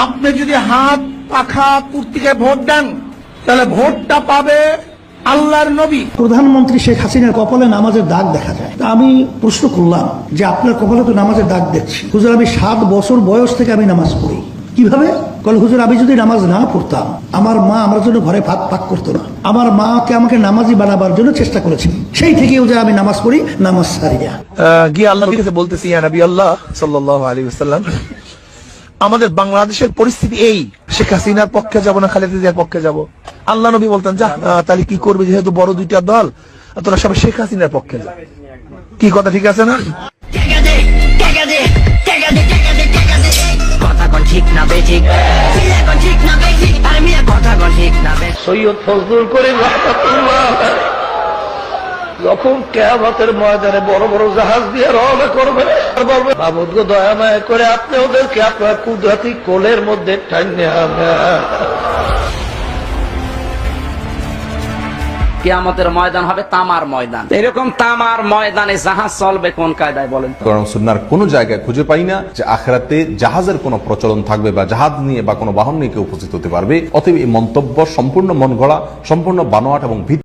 আপনি যদি হাত পাখা পূর্তিকে ভোট দেন তাহলে ভোটটা পাবে আল্লাহর নবী। প্রধানমন্ত্রী শেখ হাসিনার কপালে নামাজের দাগ দেখা যায়। তা আমি প্রশ্ন করলাম যে আপনার কপালে তো নামাজের দাগ দেখছি। হুজুর, আমি 7 বছর বয়স থেকে আমি নামাজ পড়ি। কিভাবে? বলে, হুজুর, আমি যদি নামাজ না পড়তাম আমার মা আমার জন্য ঘরে ভাত পাক করতো না। আমার মাকে আমাকে নামাজি বানাবার জন্য চেষ্টা করেছেন। সেই থেকে হুজুর আমি নামাজ পড়ি, নামাজ সারিয়া গিয়ে আল্লাহর কাছে বলতেছি, ইয়া নবী আল্লাহ সাল্লাল্লাহু আলাইহি ওয়াসাল্লাম, আমাদের বাংলাদেশের পরিস্থিতি এই, শেখ হাসিনার পক্ষে যাব না খালেদা জিয়ার পক্ষে যাব? আল্লাহ নবী বলতেন, যা, তাহলে কি করবে, যেহেতু বড় দুইটা দল, তোরা সবাই শেখ হাসিনার পক্ষে যা। কি কথা ঠিক আছে না? সৈয়দ ফজলুল করিম রাহমাতুল্লাহ যখন কিয়ামতের ময়দানে বড় বড় জাহাজ দিয়ে রওনা করবে, বলবে, মাহমুদ গো, দয়া মায়া করে আপনি ওদেরকে আপনার কুদরতি কোলের মধ্যে টাইনে আনেন। কিয়ামতের ময়দান হবে তামার ময়দান। এরকম তামার ময়দানে জাহাজ চলবে কোন কায়দায় বলেন? কারণ সুন্নাহর কোন জায়গায় খুঁজে পাই না যে আখিরাতে জাহাজের কোনো প্রচলন থাকবে বা জাহাজ নিয়ে বা কোনো বাহন নিয়ে কেউ উপস্থিত হতে পারবে। অতএব এই মন্তব্য সম্পূর্ণ মন গড়া, সম্পূর্ণ বানোয়াট এবং